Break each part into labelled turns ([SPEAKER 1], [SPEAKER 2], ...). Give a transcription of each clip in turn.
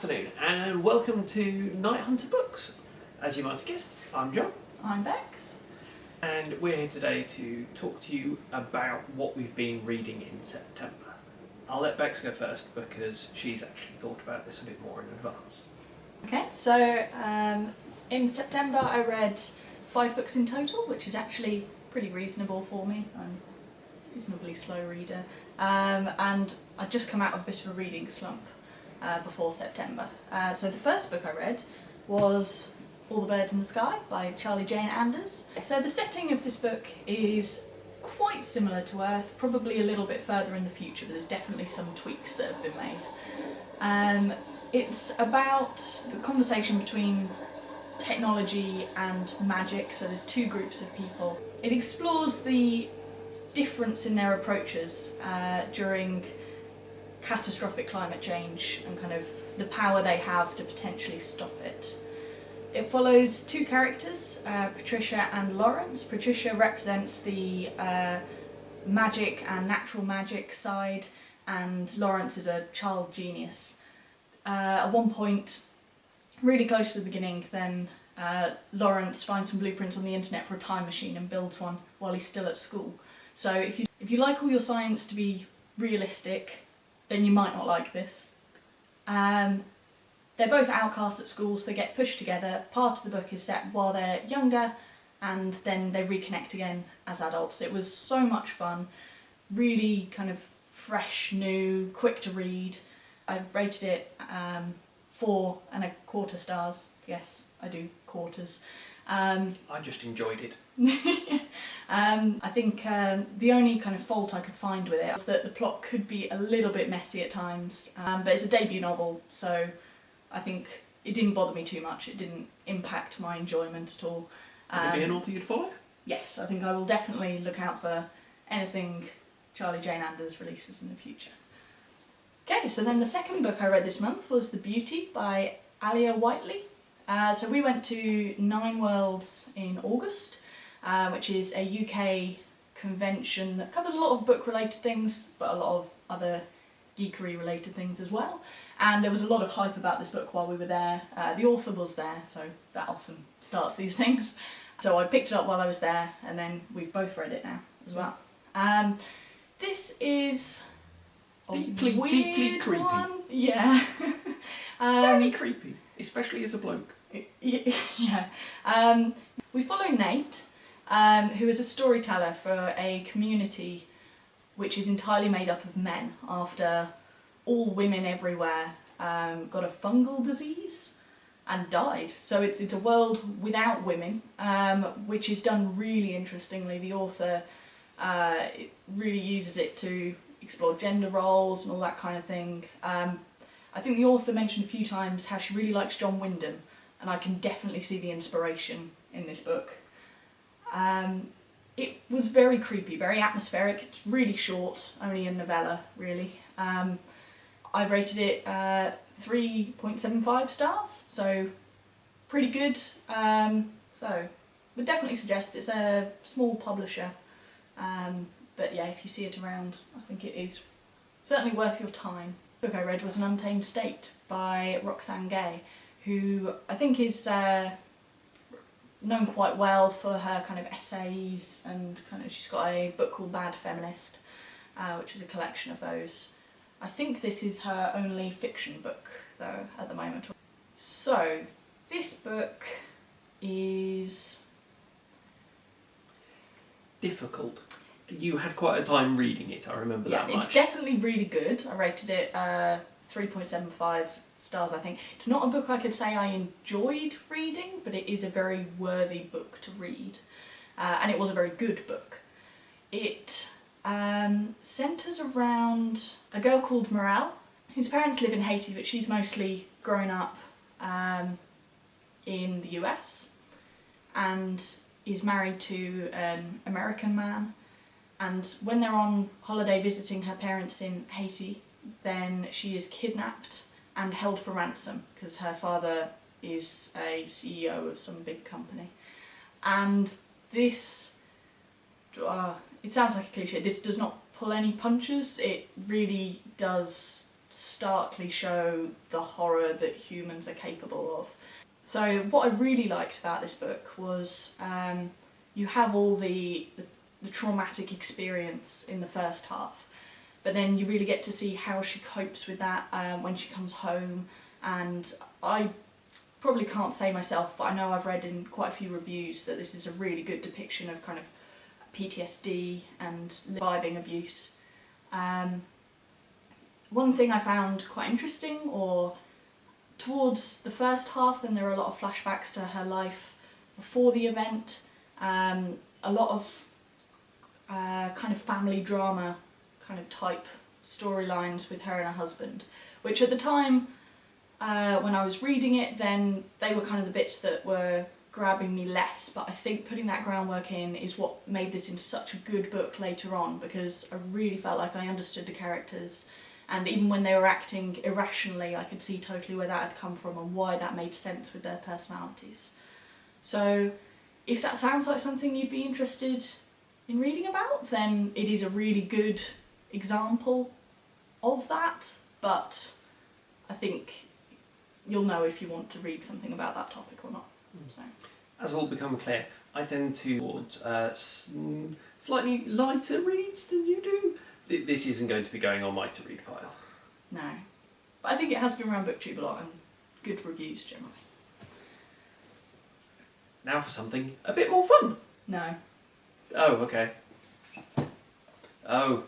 [SPEAKER 1] afternoon and welcome to KnightHunter Books. As you might have guessed, I'm John.
[SPEAKER 2] I'm Bex.
[SPEAKER 1] And we're here today to talk to you about what we've been reading in September. I'll let Bex go first because she's actually thought about this a bit more in advance.
[SPEAKER 2] Okay, so in September I read 5 books in total, which is actually pretty reasonable for me. I'm a reasonably slow reader. And I'd just come out of a bit of a reading slump before September. So the first book I read was All the Birds in the Sky by Charlie Jane Anders. So the setting of this book is quite similar to Earth, probably a little bit further in the future, but there's definitely some tweaks that have been made. It's about the conversation between technology and magic, so there's 2 groups of people. It explores the difference in their approaches during catastrophic climate change and kind of the power they have to potentially stop it. It follows 2 characters, Patricia and Lawrence. Patricia represents the magic and natural magic side, and Lawrence is a child genius. At one point, really close to the beginning, then Lawrence finds some blueprints on the internet for a time machine and builds one while he's still at school. So if you like all your science to be realistic, then you might not like this. They're both outcasts at school, so they get pushed together. Part of the book is set while they're younger, and then they reconnect again as adults. It was so much fun, really kind of fresh, new, quick to read. I rated it 4.25 stars. Yes, I do quarters.
[SPEAKER 1] I just enjoyed it.
[SPEAKER 2] I think the only kind of fault I could find with it was that the plot could be a little bit messy at times, but it's a debut novel, so I think it didn't bother me too much. It didn't impact my enjoyment at all.
[SPEAKER 1] Would it be an author you'd follow?
[SPEAKER 2] Yes, I think I will definitely look out for anything Charlie Jane Anders releases in the future. Okay, so then the second book I read this month was The Beauty by Alia Whiteley. So we went to 9 Worlds in August, which is a UK convention that covers a lot of book-related things, but a lot of other geekery-related things as well. And there was a lot of hype about this book while we were there. The author was there, so that often starts these things. So I picked it up while I was there, and then we've both read it now as well. This is
[SPEAKER 1] deeply creepy.
[SPEAKER 2] One. Yeah.
[SPEAKER 1] Very creepy, especially as a bloke.
[SPEAKER 2] Yeah. We follow Nate, who is a storyteller for a community which is entirely made up of men after all women everywhere got a fungal disease and died. So it's a world without women, which is done really interestingly. The author really uses it to explore gender roles and all that kind of thing. I think the author mentioned a few times how she really likes John Wyndham, and I can definitely see the inspiration in this book. It was very creepy, very atmospheric. It's really short, only a novella really. I rated it 3.75 stars, so pretty good. So would definitely suggest. It's a small publisher, but yeah, if you see it around, I think it is certainly worth your time. The book I read was An Untamed State by Roxane Gay, who I think is known quite well for her kind of essays, and kind of she's got a book called Bad Feminist, which is a collection of those. I think this is her only fiction book though at the moment. So this book is
[SPEAKER 1] difficult. You had quite a time reading it, I remember that much.
[SPEAKER 2] Yeah, it's definitely really good. I rated it 3.75 stars, I think. It's not a book I could say I enjoyed reading, but it is a very worthy book to read. And it was a very good book. It centres around a girl called Morel, whose parents live in Haiti, but she's mostly grown up in the US and is married to an American man. And when they're on holiday visiting her parents in Haiti, then she is kidnapped and held for ransom because her father is a CEO of some big company. And this, it sounds like a cliche, this does not pull any punches. It really does starkly show the horror that humans are capable of. So what I really liked about this book was you have all the traumatic experience in the first half, but then you really get to see how she copes with that when she comes home. And I probably can't say myself, but I know I've read in quite a few reviews that this is a really good depiction of kind of PTSD and surviving abuse. One thing I found quite interesting, or towards the first half, then there are a lot of flashbacks to her life before the event, a lot of kind of family drama kind of type storylines with her and her husband, which at the time when I was reading it, then they were kind of the bits that were grabbing me less, but I think putting that groundwork in is what made this into such a good book later on, because I really felt like I understood the characters, and even when they were acting irrationally I could see totally where that had come from and why that made sense with their personalities. So if that sounds like something you'd be interested in reading about, then it is a really good example of that, but I think you'll know if you want to read something about that topic or not. So.
[SPEAKER 1] As will become clear, I tend towards slightly lighter reads than you do. This isn't going to be going on my to-read pile.
[SPEAKER 2] No. But I think it has been around BookTube a lot and good reviews generally.
[SPEAKER 1] Now for something a bit more fun.
[SPEAKER 2] No.
[SPEAKER 1] Oh, okay. Oh.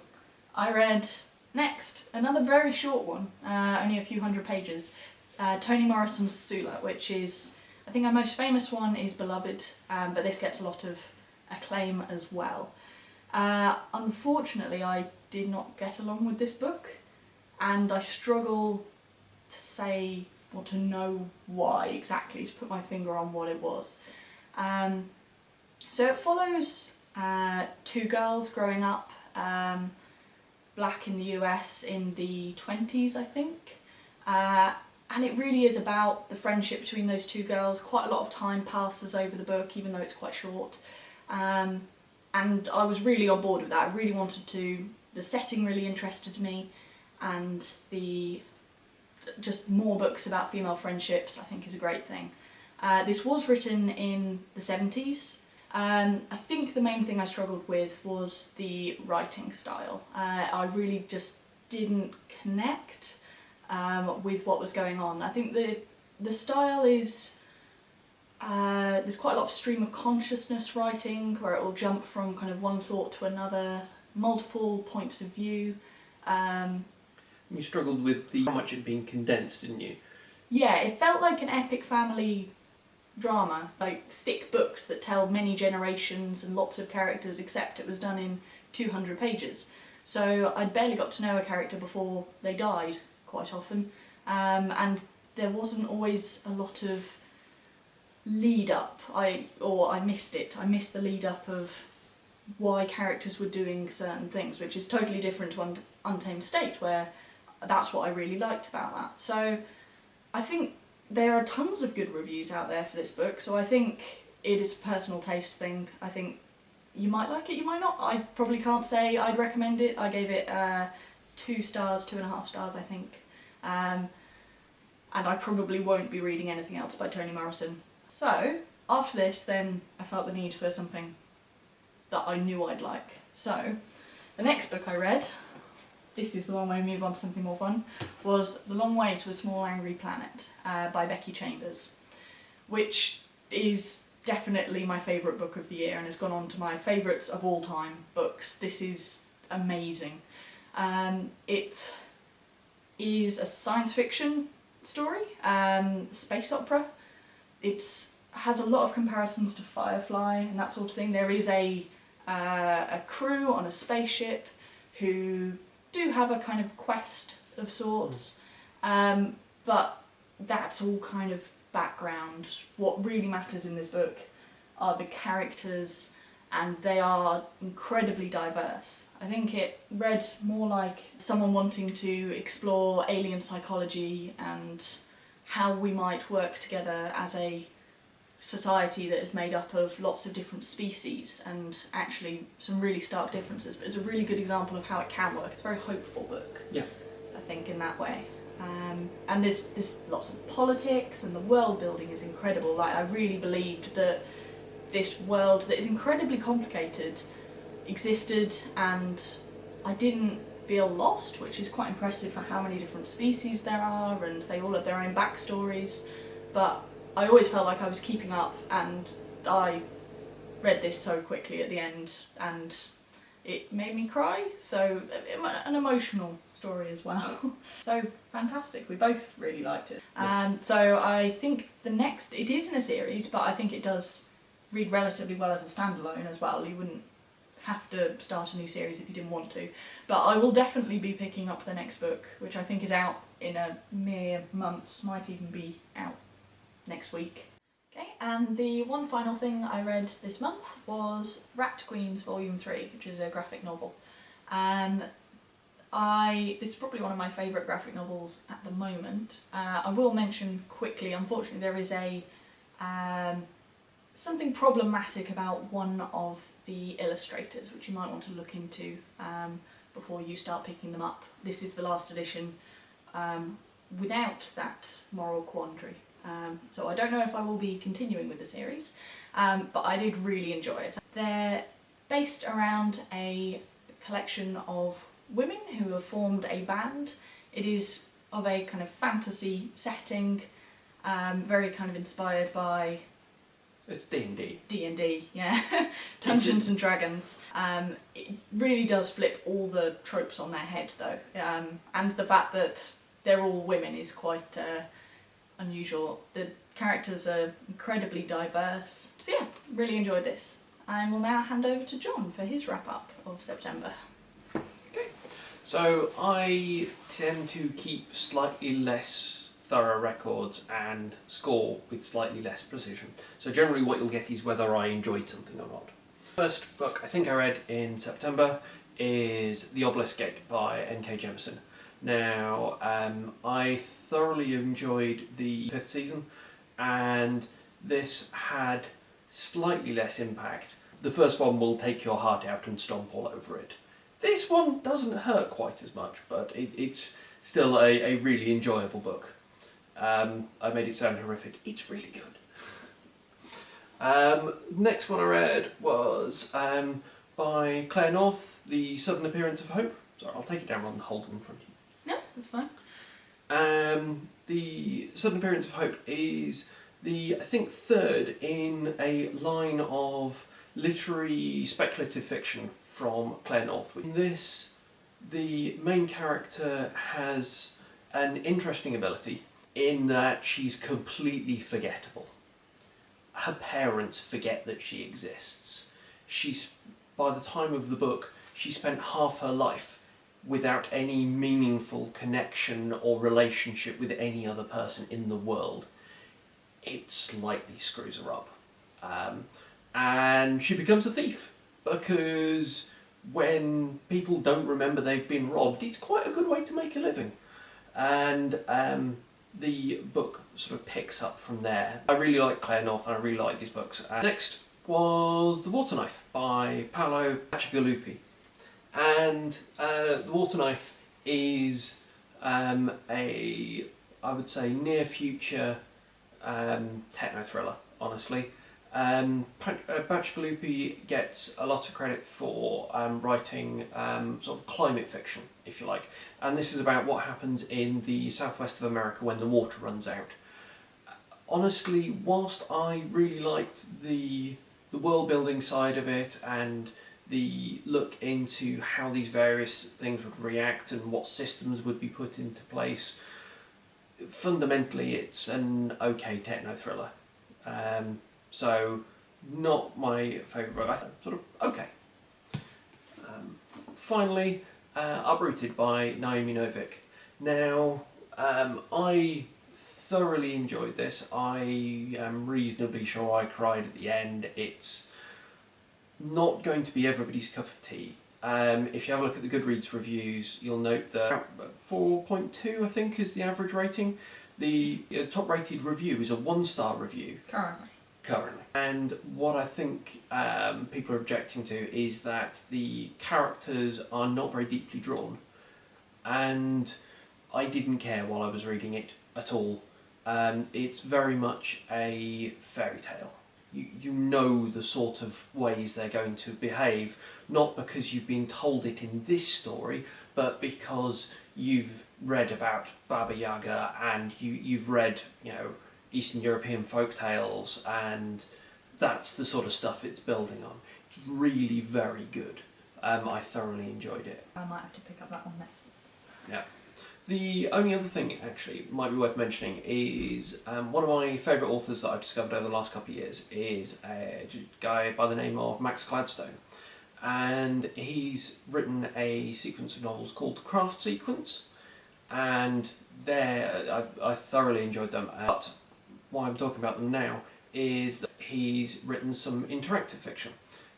[SPEAKER 2] I read next another very short one, only a few hundred pages, Toni Morrison's Sula, which is, I think our most famous one is Beloved, but this gets a lot of acclaim as well. Unfortunately, I did not get along with this book, and I struggle to say or to know why exactly, to put my finger on what it was. So it follows two girls growing up, black in the US in the 20s, I think. And it really is about the friendship between those two girls. Quite a lot of time passes over the book, even though it's quite short. And I was really on board with that. I really wanted to, the setting really interested me, and just more books about female friendships I think is a great thing. This was written in the 70s. I think the main thing I struggled with was the writing style. I really just didn't connect with what was going on. I think the style is, there's quite a lot of stream of consciousness writing, where it will jump from kind of one thought to another, multiple points of view.
[SPEAKER 1] You struggled with how much it being condensed, didn't you?
[SPEAKER 2] Yeah, it felt like an epic family drama, like thick books that tell many generations and lots of characters, except it was done in 200 pages. So I'd barely got to know a character before they died, quite often, and there wasn't always a lot of lead up. I missed it. I missed the lead up of why characters were doing certain things, which is totally different to Untamed State, where that's what I really liked about that. So I think there are tons of good reviews out there for this book, so I think it is a personal taste thing. I think you might like it, you might not. I probably can't say I'd recommend it. I gave it 2 stars, 2.5 stars I think. And I probably won't be reading anything else by Toni Morrison. So after this then I felt the need for something that I knew I'd like. So the next book I read, this is the one where we move on to something more fun, was The Long Way to a Small Angry Planet by Becky Chambers, which is definitely my favourite book of the year and has gone on to my favourites of all time books. This is amazing. It is a science fiction story, space opera. It has a lot of comparisons to Firefly and that sort of thing. There is a crew on a spaceship who do have a kind of quest of sorts, but that's all kind of background. What really matters in this book are the characters, and they are incredibly diverse. I think it read more like someone wanting to explore alien psychology and how we might work together as a society that is made up of lots of different species, and actually some really stark differences, but it's a really good example of how it can work. It's a very hopeful book.
[SPEAKER 1] Yeah.
[SPEAKER 2] I think, in that way. And there's lots of politics, and the world building is incredible. Like, I really believed that this world that is incredibly complicated existed, and I didn't feel lost, which is quite impressive for how many different species there are, and they all have their own backstories. But I always felt like I was keeping up, and I read this so quickly at the end, and it made me cry, so an emotional story as well. So fantastic, we both really liked it.
[SPEAKER 1] Yeah.
[SPEAKER 2] So I think it is in a series, but I think it does read relatively well as a standalone as well. You wouldn't have to start a new series if you didn't want to. But I will definitely be picking up the next book, which I think is out in a mere months, might even be out next week. Okay, and the one final thing I read this month was Rat Queens Volume 3, which is a graphic novel. This is probably one of my favourite graphic novels at the moment. I will mention quickly, unfortunately there is something problematic about one of the illustrators, which you might want to look into before you start picking them up. This is the last edition without that moral quandary. So I don't know if I will be continuing with the series, but I did really enjoy it. They're based around a collection of women who have formed a band. It is of a kind of fantasy setting, very kind of inspired by...
[SPEAKER 1] It's D&D.
[SPEAKER 2] D&D, yeah. Dungeons and Dragons. It really does flip all the tropes on their head though, and the fact that they're all women is quite unusual. The characters are incredibly diverse. So yeah, really enjoyed this. I will now hand over to John for his wrap up of September.
[SPEAKER 1] Okay, so I tend to keep slightly less thorough records and score with slightly less precision. So generally what you'll get is whether I enjoyed something or not. First book I think I read in September is The Obelisk Gate by N.K. Jemisin. Now, I thoroughly enjoyed the 5th season, and this had slightly less impact. The first one will take your heart out and stomp all over it. This one doesn't hurt quite as much, but it's still a really enjoyable book. I made it sound horrific. It's really good. Next one I read was by Claire North, The Sudden Appearance of Hope. Sorry, I'll take it down rather than hold it in front of you.
[SPEAKER 2] No, that's fine.
[SPEAKER 1] The Sudden Appearance of Hope is I think, third in a line of literary speculative fiction from Claire North. In this, the main character has an interesting ability in that she's completely forgettable. Her parents forget that she exists. By the time of the book, she spent half her life without any meaningful connection or relationship with any other person in the world. It slightly screws her up. And she becomes a thief, because when people don't remember they've been robbed, it's quite a good way to make a living. And the book sort of picks up from there. I really like Claire North and I really like these books. Next was The Water Knife by Paolo Bacigalupi. And The Water Knife is I would say, near future techno thriller, honestly. Bacigalupi gets a lot of credit for writing sort of climate fiction, if you like, and this is about what happens in the southwest of America when the water runs out. Honestly, whilst I really liked the world building side of it and the look into how these various things would react and what systems would be put into place, fundamentally it's an okay techno thriller. So not my favourite book, I think sort of okay. Finally, Uprooted by Naomi Novik. Now, I thoroughly enjoyed this. I am reasonably sure I cried at the end. It's not going to be everybody's cup of tea. If you have a look at the Goodreads reviews, you'll note that 4.2 I think is the average rating. The top rated review is a 1-star review. Currently. And what I think people are objecting to is that the characters are not very deeply drawn, and I didn't care while I was reading it at all. It's very much a fairy tale. You know the sort of ways they're going to behave, not because you've been told it in this story, but because you've read about Baba Yaga and you've read, you know, Eastern European folk tales, and that's the sort of stuff it's building on. It's really very good. I thoroughly enjoyed it.
[SPEAKER 2] I might have to pick up that one next week.
[SPEAKER 1] Yeah. The only other thing, actually, might be worth mentioning is one of my favourite authors that I've discovered over the last couple of years is a guy by the name of Max Gladstone. And he's written a sequence of novels called the Craft Sequence, and I thoroughly enjoyed them. But why I'm talking about them now is that he's written some interactive fiction.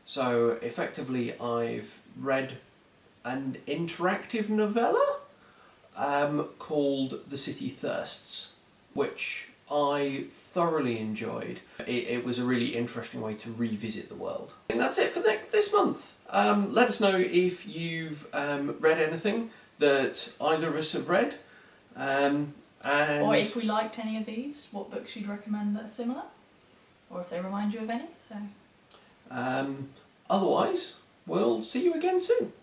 [SPEAKER 1] So effectively I've read an interactive novella called The City Thirsts, which I thoroughly enjoyed. It was a really interesting way to revisit the world. And that's it for this month. Let us know if you've read anything that either of us have read.
[SPEAKER 2] Or if we liked any of these, what books you'd recommend that are similar, or if they remind you of any. So.
[SPEAKER 1] Otherwise, we'll see you again soon.